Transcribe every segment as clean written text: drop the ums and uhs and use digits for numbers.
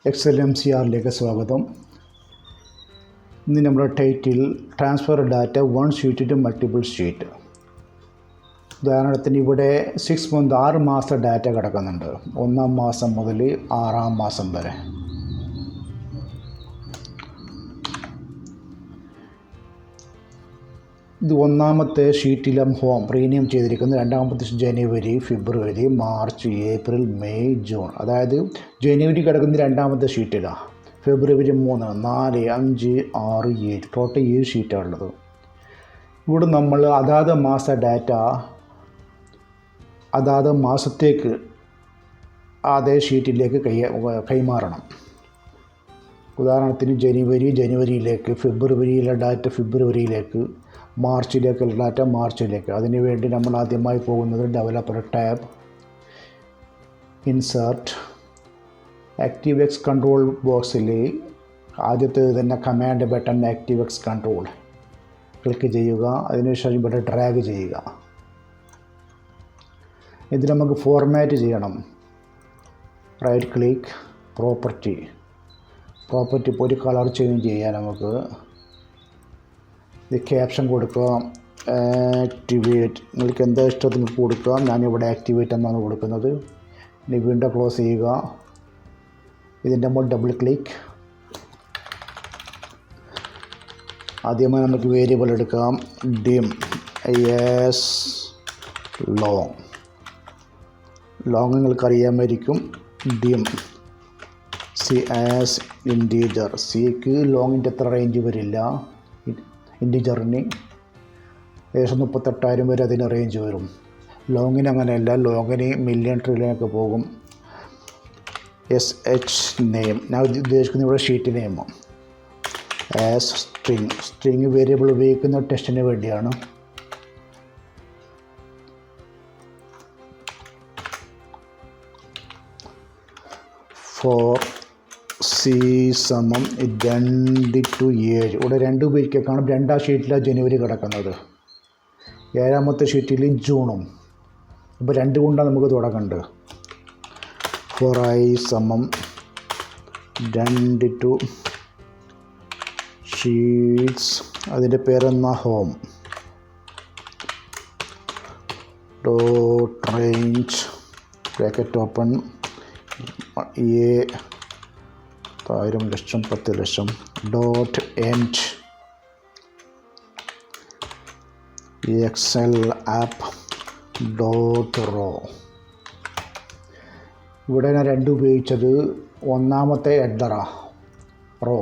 ExcelMcrലേക്ക് സ്വാഗതം. ഇന്ന് നമ്മുടെ title transfer data one sheet to multiple sheet. ഉദാഹരണത്തിന് ഇവിടെ 6 month 6 മാസത്തെ ഡാറ്റ കിടക്കുന്നുണ്ട്. 1-ാം മാസം മുതൽ 6-ാം മാസം വരെ. ഇത് ഒന്നാമത്തെ ഷീറ്റിലും ഹോം പ്രീമിയം ചെയ്തിരിക്കുന്നത്. രണ്ടാമത്തെ ജനുവരി, ഫെബ്രുവരി, മാർച്ച്, ഏപ്രിൽ, മെയ്, ജൂൺ. അതായത് ജനുവരി കിടക്കുന്നത് രണ്ടാമത്തെ ഷീറ്റിലാണ്. ഫെബ്രുവരി 3, 4, 5, 6, 7 ടോട്ടൽ 7 ഷീറ്റാണ് ഉള്ളത്. ഇവിടെ നമ്മൾ അതാത് മാസ ഡാറ്റ അതാത് മാസത്തേക്ക് അതേ ഷീറ്റിലേക്ക് കൈമാറണം. ഉദാഹരണത്തിന് ജനുവരിയിലേക്ക്, ഫെബ്രുവരിയിലെ ഡാറ്റ ഫെബ്രുവരിയിലേക്ക്, മാർച്ചിലേക്കുള്ള ഡാറ്റ മാർച്ചിലേക്ക്. അതിനുവേണ്ടി നമ്മൾ ആദ്യമായി പോകുന്നത് developer tab, insert, active X control ബോക്സിൽ ആദ്യത്തേത് തന്നെ command button active X control click ചെയ്യുക. അതിനുശേഷം ഇവിടെ ഡ്രാഗ് ചെയ്യുക. ഇത് നമുക്ക് ഫോർമാറ്റ് ചെയ്യണം. റൈറ്റ് ക്ലിക്ക്, പ്രോപ്പർട്ടി ഇപ്പോൾ ഒരു കളർ ചേഞ്ച് ചെയ്യാൻ നമുക്ക് ഇത് ക്യാപ്ഷൻ കൊടുക്കുക. ആക്ടിവേറ്റ്, നിങ്ങൾക്ക് എന്താ ഇഷ്ടത്തിന് കൊടുക്കുക. ഞാനിവിടെ ആക്ടിവേറ്റ് എന്നാണ് കൊടുക്കുന്നത്. ഇനി വിൻഡോ ക്ലോസ് ചെയ്യുക. ഇതിൻ്റെ മുകളിൽ ഡബിൾ ക്ലിക്ക്. ആദ്യമായി നമുക്ക് വേരിയബിൾ എടുക്കാം. ഡിം എസ് ലോങ് നിങ്ങൾക്ക് അറിയാമായിരിക്കും. Dim C as integer. സിക്ക് ലോങ്ങിൻ്റെ അത്ര റേഞ്ച് വരില്ല. ഇൻറ്റീജറിന് ഏകദേശം 38,000 വരെ അതിന് റേഞ്ച് വരും. ലോങ്ങിന് അങ്ങനെയല്ല. ലോങ്ങിന് മില്യൺ ട്രില്യനൊക്കെ പോകും. SH നെയിം, ഞാൻ ഉദ്ദേശിക്കുന്നത് ഇവിടെ sheet name. As string variable ഉപയോഗിക്കുന്ന ടെസ്റ്റിന് വേണ്ടിയാണ്. ഫോർ C സമം 2-7. ഇവിടെ 2 ഉപയോഗിക്കുക. കാരണം 2-ാം ഷീറ്റിലാണ് ജനുവരി കിടക്കുന്നത്. 7-ാമത്തെ ഷീറ്റിൽ ജൂണും. ഇപ്പോൾ 2 കൊണ്ടാണ് നമുക്ക് തുടങ്ങേണ്ടത്. 4i സമം 2 ഷീറ്റ്സ്. അതിൻ്റെ പേരെന്നാ home. Dot range bracket open A 1000 lakh 10 lakh. Dot end Excel app dot row. ഇവിടെ ഞാൻ 2 ഉപയോഗിച്ചത്. ഒന്നാമത്തെ ഹെഡറാ റോ.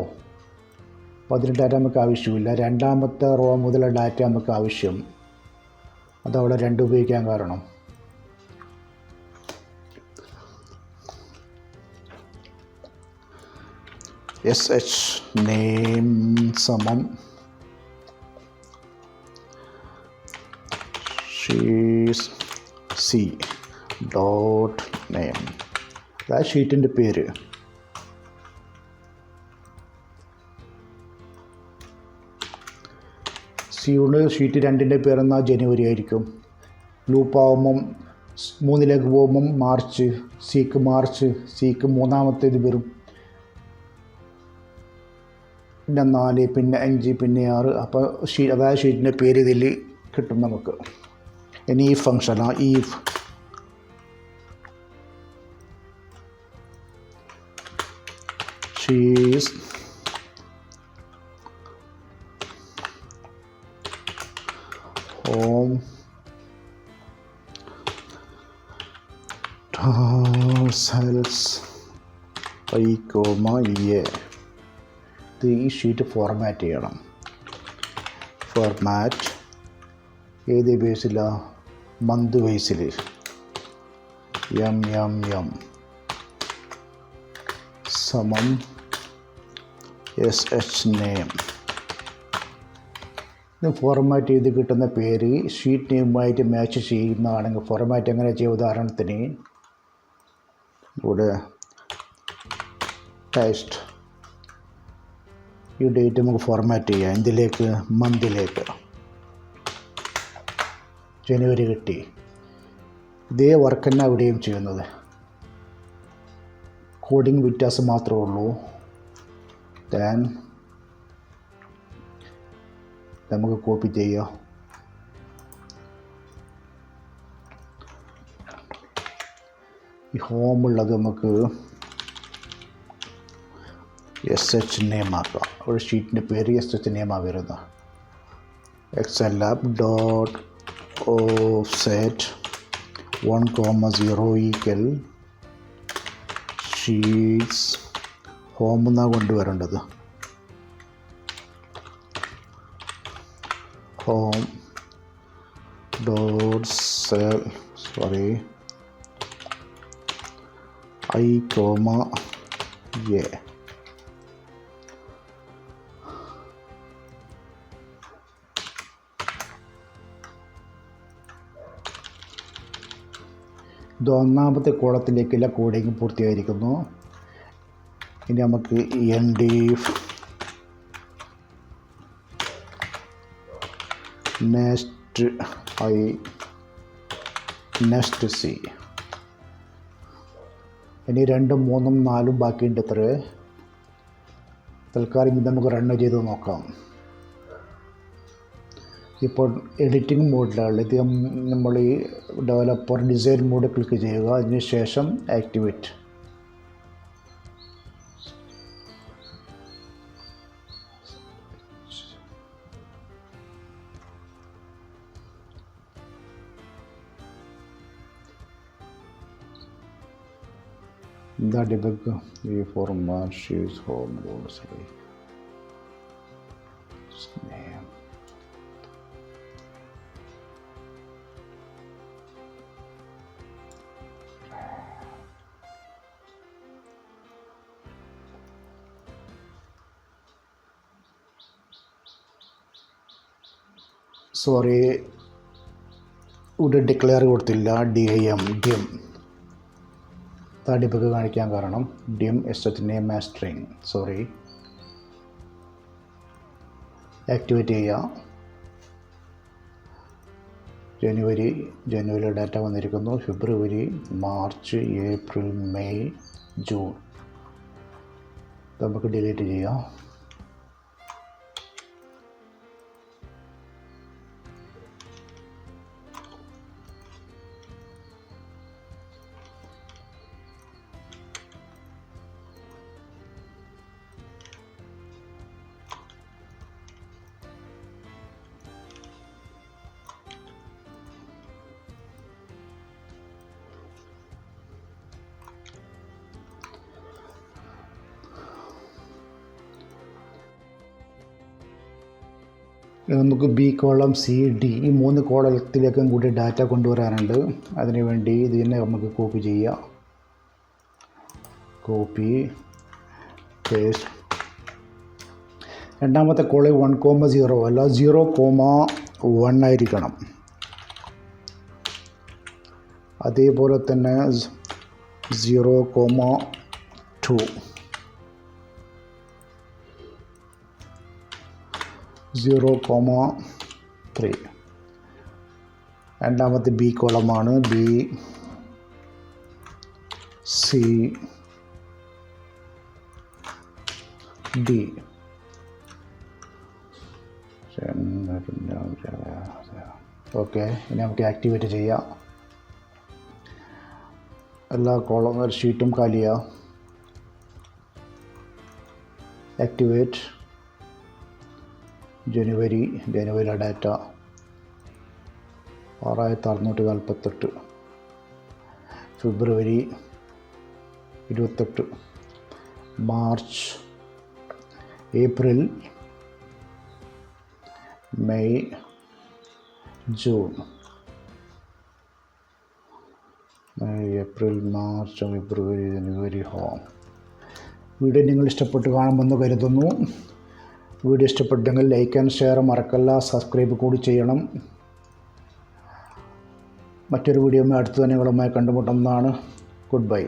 അപ്പോൾ അതിന് ഡാറ്റ നമുക്ക് ആവശ്യമില്ല. രണ്ടാമത്തെ റോ മുതലുള്ള ഡാറ്റ നമുക്ക് ആവശ്യം. അതവിടെ 2 ഉപയോഗിക്കാൻ കാരണം. SH നെയിം സമം C ഡോട്ട് നെയിം. ആ ഷീറ്റിൻ്റെ പേര്. സിയുടെ ഷീറ്റ് 2ൻ്റെ പേരെന്നാൽ ജനുവരി ആയിരിക്കും. ലൂപ്പാവുമ്പം 3ലേക്ക് പോകുമ്പം മാർച്ച്. സിക്ക് 3-ാമത്തേത് വരും. പിന്നെ 4, പിന്നെ 5, പിന്നെ 6. അപ്പോൾ അതായത് ഷീറ്റിൻ്റെ പേര് ഇതിൽ കിട്ടും നമുക്ക്. ഇനി ഈ ഫംഗ്ഷനാണ്. If she's home cells I, ഈ ഷീറ്റ് ഫോർമാറ്റ് ചെയ്യണം. ഫോർമാറ്റ് ഏത് ബേസിലാണ്? മന്ത് ബേസിൽ. എം സമം SH നെയിം. ഇത് ഫോർമാറ്റ് ചെയ്ത് കിട്ടുന്ന പേര് ഷീറ്റ് നെയിമുമായിട്ട് മാച്ച് ചെയ്യുന്നതാണെങ്കിൽ ഫോർമാറ്റ് എങ്ങനെ ചെയ്യും? ഉദാഹരണത്തിന് ഇവിടെ ടെക്സ്റ്റ്, ഈ ഡേറ്റ് നമുക്ക് ഫോർമാറ്റ് ചെയ്യാം. എന്തിലേക്ക്? മന്തിലേക്ക്. ജനുവരി കിട്ടി. ഇതേ വർക്ക് തന്നെ അവിടെയും ചെയ്യുന്നത്. കോഡിങ് വ്യത്യാസം മാത്രമേ ഉള്ളൂ. ദെൻ നമുക്ക് കോപ്പി ചെയ്യാം. ഈ ഹോമുള്ളത് നമുക്ക് SH നെയിം ആക്കാം. ഒരു ഷീറ്റിൻ്റെ പേര് SH നെയിമാണ് വരുന്നത്. ExcelMcr.offset 1,0 ഈക്വൽ ഷീറ്റ്സ് ഹോം എന്നാണ് കൊണ്ടുവരേണ്ടത്. Home dot cell I, A. ഇത് ഒന്നാമത്തെ കോളത്തിലേക്കുള്ള കോഡിങ് പൂർത്തിയായിരിക്കുന്നു. ഇനി നമുക്ക് ND next I next C. ഇനി 2, 3, 4 ബാക്കിയുണ്ട്. അത്ര തൽക്കാലം ഇത് നമുക്ക് റൺ ചെയ്ത് നോക്കാം. ഇപ്പോൾ എഡിറ്റിംഗ് മോഡിലാണ്. ഇത് നമ്മൾ ഈ ഡെവലപ്പർ ഡിസൈൻ മോഡ് ക്ലിക്ക് ചെയ്യുക. അതിന് ശേഷം activate. The debug format shows home rules name. Sorry, ഇവിടെ ഡിക്ലെയർ കൊടുത്തില്ല. dim ഡിബഗ് കാണിക്കാൻ കാരണം dim SH name as string. Sorry, activate ചെയ്യുക. ജനുവരി ഡാറ്റ വന്നിരിക്കുന്നു. ഫെബ്രുവരി, മാർച്ച്, ഏപ്രിൽ, മെയ്, ജൂൺ. നമുക്ക് ഡിലീറ്റ് ചെയ്യാം. നമുക്ക് B കോളം, C, D ഈ 3 കോളത്തിലേക്കും കൂടി ഡാറ്റ കൊണ്ടുവരാനുണ്ട്. അതിനുവേണ്ടി ഇതിനെ നമുക്ക് കോപ്പി ചെയ്യാം. Copy paste. രണ്ടാമത്തെ കോള് 1,0 അല്ല 0,1 ആയിരിക്കണം. അതേപോലെ തന്നെ 0,2, 0,3. രണ്ടാമത്തെ B കോളമാണ്. B, C, D. ഓക്കെ, ഇനി നമുക്ക് ആക്ടിവേറ്റ് ചെയ്യാം. എല്ലാ കോളം ഷീറ്റും കാലിയാണ്. ആക്ടിവേറ്റ്. ജനുവരിയിലെ ഡാറ്റ 6648. ഫെബ്രുവരി 28, March, April, May, June. April, March, ഫെബ്രുവരി, ജനുവരി. ഹോം. വീഡിയോ നിങ്ങൾ ഇഷ്ടപ്പെട്ട് കാണുമെന്ന് കരുതുന്നു. വീഡിയോ ഇഷ്ടപ്പെട്ടെങ്കിൽ ലൈക്ക് ആൻഡ് ഷെയർ മറക്കല്ല. സബ്സ്ക്രൈബ് കൂടി ചെയ്യണം. മറ്റൊരു വീഡിയോയുമായി അടുത്ത് തന്നെ നിങ്ങളുമായി കണ്ടുമുട്ടുന്നതാണ്. Good bye.